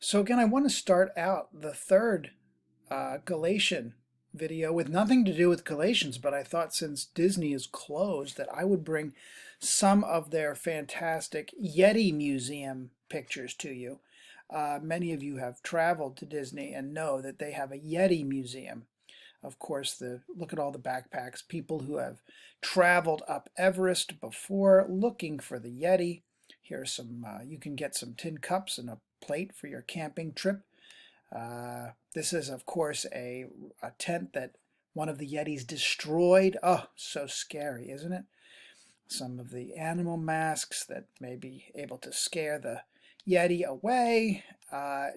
So again, I want to start out the third Galatian video with nothing to do with Galatians, but I thought since Disney is closed that I would bring some of their fantastic Yeti Museum pictures to you. Many of you have traveled to Disney and know that they have a Yeti Museum. Of course, look at all the backpacks, people who have traveled up Everest before looking for the Yeti. Here's some, you can get some tin cups and a plate for your camping trip. This is, of course, a tent that one of the Yetis destroyed. Oh, so scary, isn't it? Some of the animal masks that may be able to scare the Yeti away.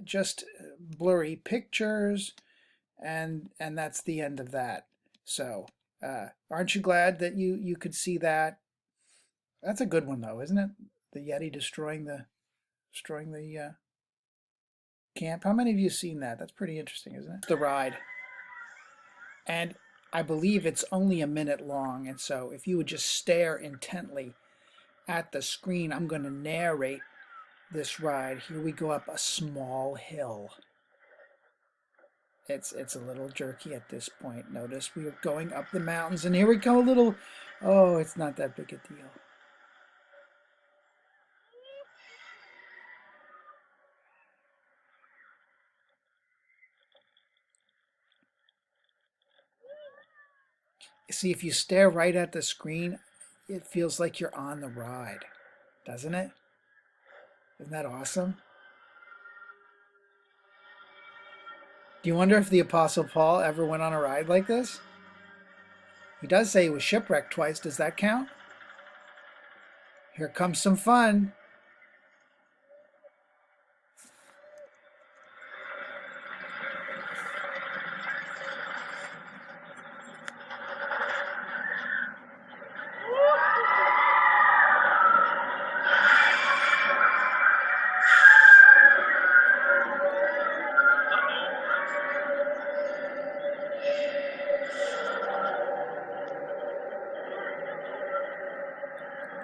Just blurry pictures, and that's the end of that. So, aren't you glad that you could see that? That's a good one, though, isn't it? The Yeti destroying the camp. How many of you have seen that? That's pretty interesting, isn't it? The ride. And I believe it's only a minute long. And so if you would just stare intently at the screen, I'm going to narrate this ride. Here we go up a small hill. It's a little jerky at this point. Notice we are going up the mountains, and here we go a little, oh, it's not that big a deal. See, if you stare right at the screen, it feels like you're on the ride, doesn't it? Isn't that awesome? Do you wonder if the Apostle Paul ever went on a ride like this? He does say he was shipwrecked twice. Does that count? Here comes some fun.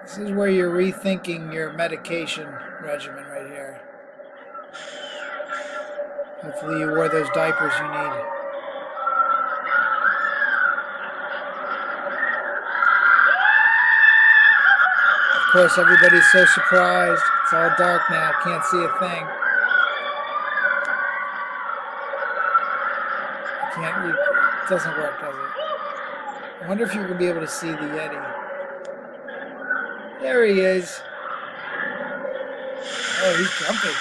This is where you're rethinking your medication regimen right here. Hopefully you wore those diapers you need. Of course, everybody's so surprised. It's all dark now. Can't see a thing. It doesn't work, does it? I wonder if you're going to be able to see the Yeti. There he is. Oh, he's grumpy.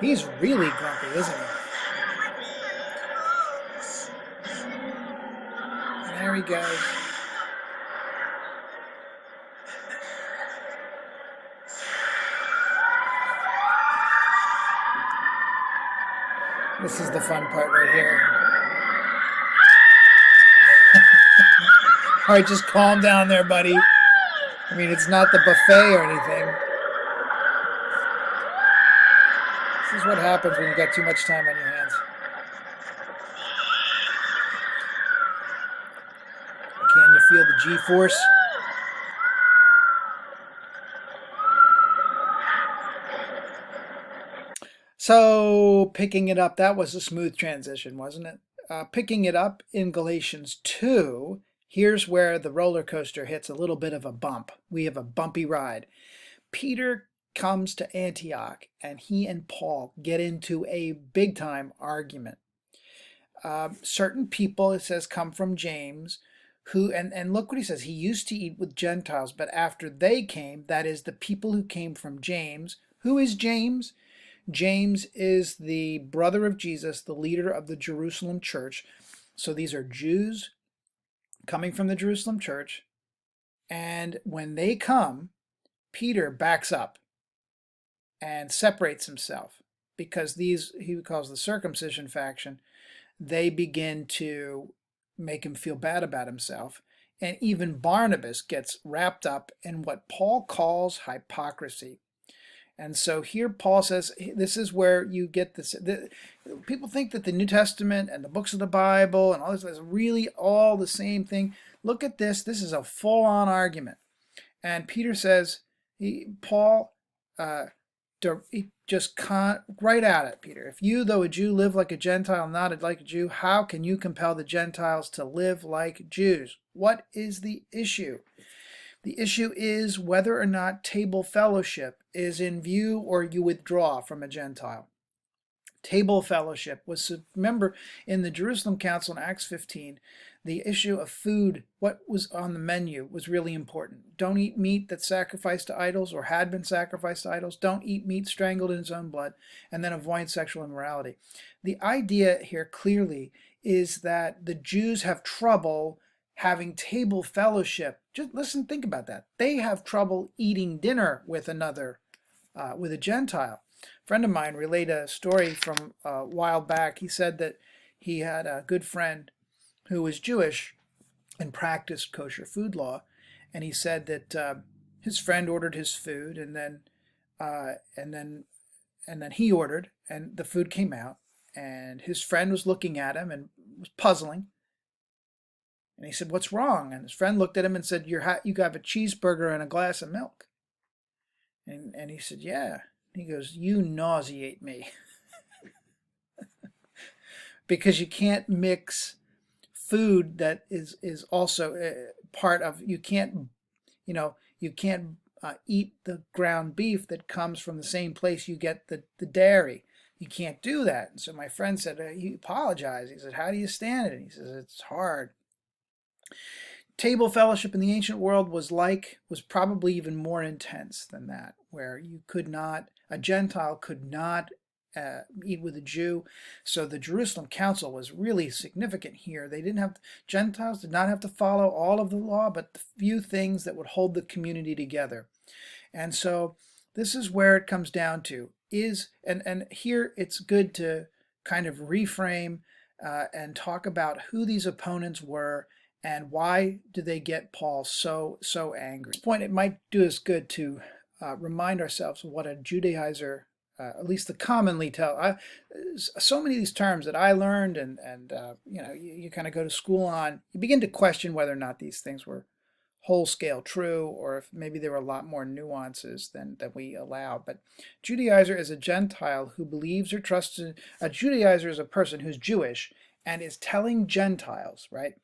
He's really grumpy, isn't he? And there he goes. This is the fun part right here. All right, just calm down there, buddy. I mean, it's not the buffet or anything. This is what happens when you've got too much time on your hands. Can you feel the G-force? So, picking it up, that was a smooth transition, wasn't it? Picking it up in Galatians 2, here's where the roller coaster hits a little bit of a bump. We have a bumpy ride. Peter comes to Antioch, and he and Paul get into a big-time argument. Certain people, it says, come from James, who, and look what he says, he used to eat with Gentiles, but after they came, that is, the people who came from James. Who is James? James is the brother of Jesus, the leader of the Jerusalem church. So these are Jews coming from the Jerusalem church. And when they come, Peter backs up and separates himself because these, he calls the circumcision faction, they begin to make him feel bad about himself. And even Barnabas gets wrapped up in what Paul calls hypocrisy. And so here Paul says, this is where you get this. People think that the New Testament and the books of the Bible and all this is really all the same thing. Look at this. This is a full-on argument. And Peter says, Paul, right at it, Peter. If you, though a Jew, live like a Gentile, not like a Jew, how can you compel the Gentiles to live like Jews? What is the issue? The issue is whether or not table fellowship is in view or you withdraw from a Gentile. Table fellowship was, remember, in the Jerusalem Council in Acts 15, the issue of food, what was on the menu, was really important. Don't eat meat that's sacrificed to idols or had been sacrificed to idols. Don't eat meat strangled in its own blood, and then avoid sexual immorality. The idea here clearly is that the Jews have trouble having table fellowship. Just listen, think about that. They have trouble eating dinner with with a Gentile. A friend of mine relayed a story from a while back. He said that he had a good friend who was Jewish and practiced kosher food law, and he said that his friend ordered his food, and then he ordered, and the food came out, and his friend was looking at him and was puzzling, and he said, "What's wrong?" And his friend looked at him and said, you have a cheeseburger and a glass of milk. And he said, "Yeah." He goes, "You nauseate me." Because you can't mix food that is also part of, you can't eat the ground beef that comes from the same place you get the dairy. You can't do that. And so my friend said, he apologized. He said, "How do you stand it?" And he says, "It's hard." Table fellowship in the ancient world was probably even more intense than that, where a Gentile could not eat with a Jew. So the Jerusalem Council was really significant here. Gentiles did not have to follow all of the law, but the few things that would hold the community together. And so this is where it comes down to and here it's good to kind of reframe and talk about who these opponents were and why did they get Paul so angry. At this point, it might do us good to remind ourselves of what a Judaizer, at least the commonly tell. So many of these terms that I learned and you kind of go to school on, you begin to question whether or not these things were whole scale true, or if maybe there were a lot more nuances than we allow. But Judaizer is a Gentile who believes or trusts a Judaizer is a person who's Jewish and is telling Gentiles, right,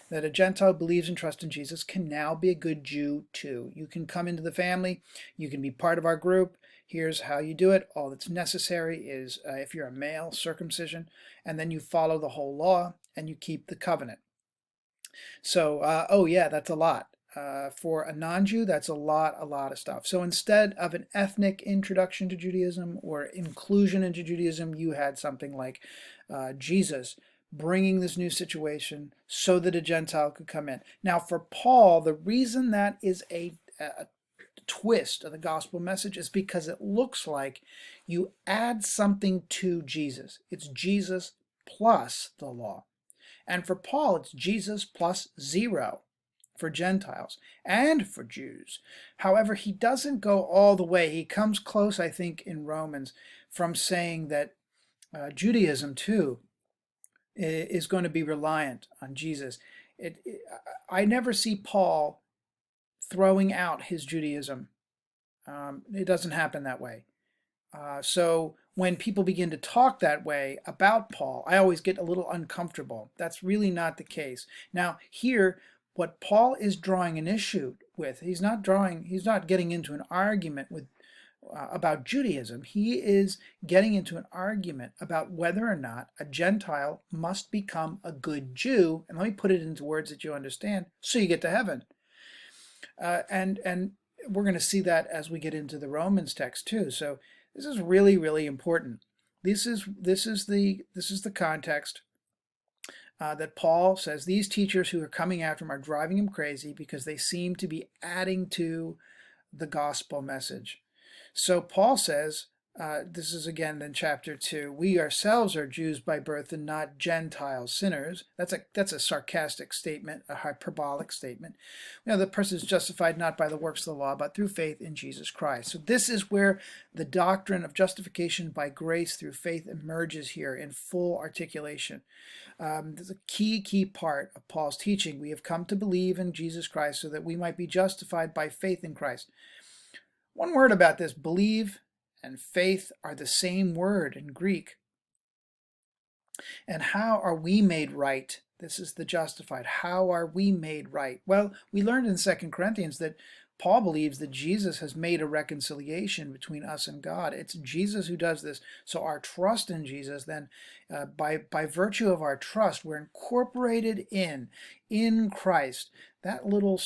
that a Gentile believes and trusts in Jesus can now be a good Jew too. You can come into the family, you can be part of our group. Here's how you do it. All that's necessary is, if you're a male, circumcision, and then you follow the whole law and you keep the covenant. So, oh yeah, that's a lot. For a non-Jew, that's a lot of stuff. So instead of an ethnic introduction to Judaism or inclusion into Judaism, you had something like Jesus bringing this new situation so that a Gentile could come in. Now, for Paul, the reason that is a twist of the gospel message is because it looks like you add something to Jesus. It's Jesus plus the law. And for Paul, it's Jesus plus 0 for Gentiles and for Jews. However, he doesn't go all the way. He comes close, I think, in Romans from saying that Judaism, too, is going to be reliant on Jesus. I never see Paul throwing out his Judaism. It doesn't happen that way. So when people begin to talk that way about Paul, I always get a little uncomfortable. That's really not the case. Now, here, what Paul is drawing an issue with, he's not getting into an argument about Judaism. He is getting into an argument about whether or not a Gentile must become a good Jew, and let me put it into words that you understand, so you get to heaven. And we're going to see that as we get into the Romans text too. So this is really, really important. This is the context that Paul says these teachers who are coming after him are driving him crazy because they seem to be adding to the gospel message. So Paul says, this is again in chapter 2, we ourselves are Jews by birth and not Gentile sinners. That's a sarcastic statement, a hyperbolic statement. The person is justified not by the works of the law, but through faith in Jesus Christ. So this is where the doctrine of justification by grace through faith emerges here in full articulation. This is a key part of Paul's teaching. We have come to believe in Jesus Christ so that we might be justified by faith in Christ. One word about this: believe and faith are the same word in Greek. And how are we made right? This is the justified. How are we made right? Well, we learned in 2 Corinthians that Paul believes that Jesus has made a reconciliation between us and God. It's Jesus who does this. So our trust in Jesus, then, by virtue of our trust, we're incorporated in Christ. That little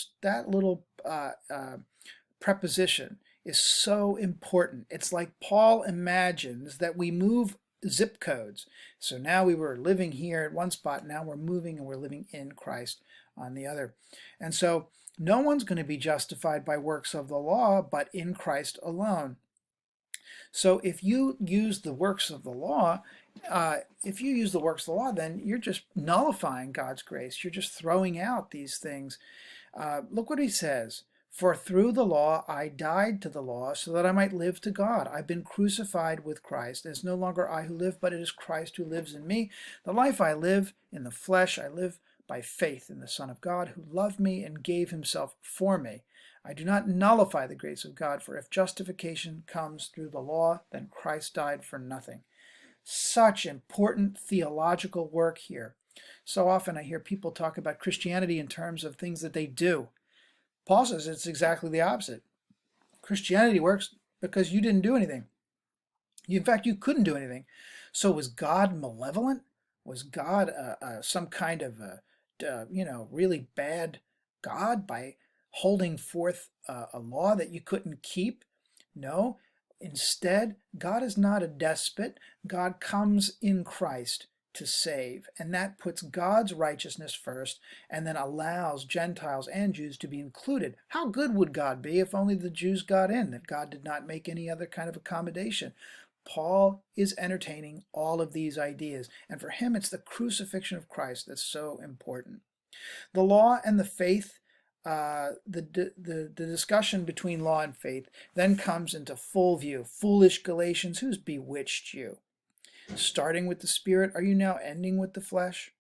preposition is so important. It's like Paul imagines that we move zip codes. So now we were living here at one spot, now we're moving and we're living in Christ on the other. And so no one's going to be justified by works of the law, but in Christ alone. So if you use the works of the law, then you're just nullifying God's grace. You're just throwing out these things. Look what he says. For through the law I died to the law so that I might live to God. I've been crucified with Christ. It's no longer I who live, but it is Christ who lives in me. The life I live in the flesh, I live by faith in the Son of God who loved me and gave himself for me. I do not nullify the grace of God, for if justification comes through the law, then Christ died for nothing. Such important theological work here. So often I hear people talk about Christianity in terms of things that they do. Paul says it's exactly the opposite. Christianity works because you didn't do anything. In fact, you couldn't do anything. So was God malevolent? Was God some kind of really bad God by holding forth a law that you couldn't keep? No. Instead, God is not a despot. God comes in Christ to save, and that puts God's righteousness first and then allows Gentiles and Jews to be included. How good would God be if only the Jews got in, that God did not make any other kind of accommodation? Paul is entertaining all of these ideas, and for him it's the crucifixion of Christ that's so important. The law and the faith, the discussion between law and faith then comes into full view. Foolish Galatians, who's bewitched you? Starting with the Spirit, are you now ending with the flesh?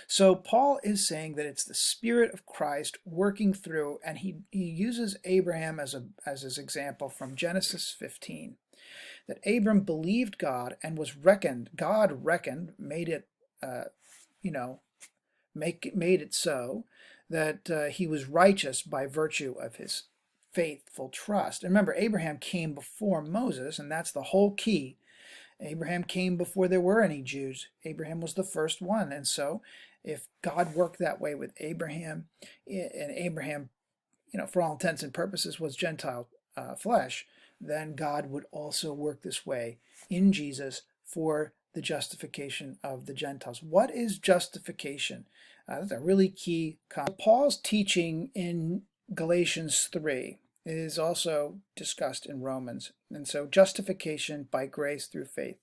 So Paul is saying that it's the Spirit of Christ working through, and he uses Abraham as his example from Genesis 15. That Abram believed God and was reckoned. God reckoned, made it, made it so that he was righteous by virtue of his faithful trust. And remember, Abraham came before Moses, and that's the whole key. Abraham came before there were any Jews. Abraham was the first one. And so if God worked that way with Abraham, and Abraham, for all intents and purposes was Gentile flesh, then God would also work this way in Jesus for the justification of the Gentiles. What is justification? That's a really key concept. Paul's teaching in Galatians 3 is also discussed in Romans. And so justification by grace through faith.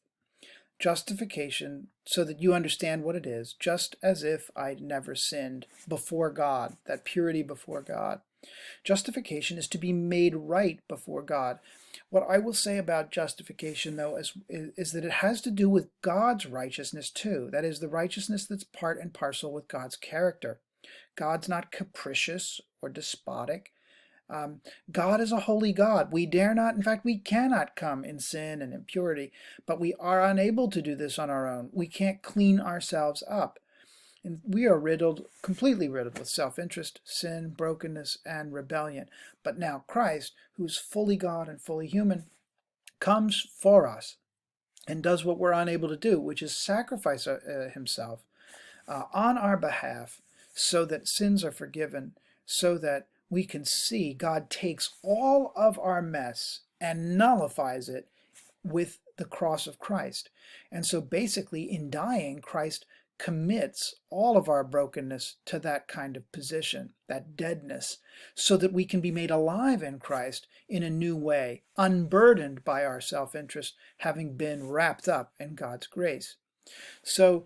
Justification so that you understand what it is, just as if I'd never sinned before God, that purity before God. Justification is to be made right before God. What I will say about justification, though, is that it has to do with God's righteousness too. That is, the righteousness that's part and parcel with God's character. God's not capricious or despotic. God is a holy God. We dare not, in fact, we cannot come in sin and impurity, but we are unable to do this on our own. We can't clean ourselves up. And we are completely riddled with self-interest, sin, brokenness, and rebellion. But now Christ, who's fully God and fully human, comes for us and does what we're unable to do, which is sacrifice himself on our behalf so that sins are forgiven, so that we can see God takes all of our mess and nullifies it with the cross of Christ. And so basically in dying, Christ commits all of our brokenness to that kind of position, that deadness, so that we can be made alive in Christ in a new way, unburdened by our self-interest, having been wrapped up in God's grace. So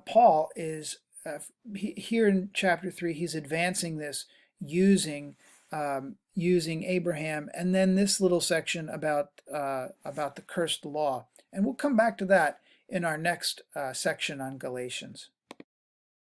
Paul is, here in chapter 3, he's advancing this using Abraham, and then this little section about the cursed law. And we'll come back to that in our next section on Galatians.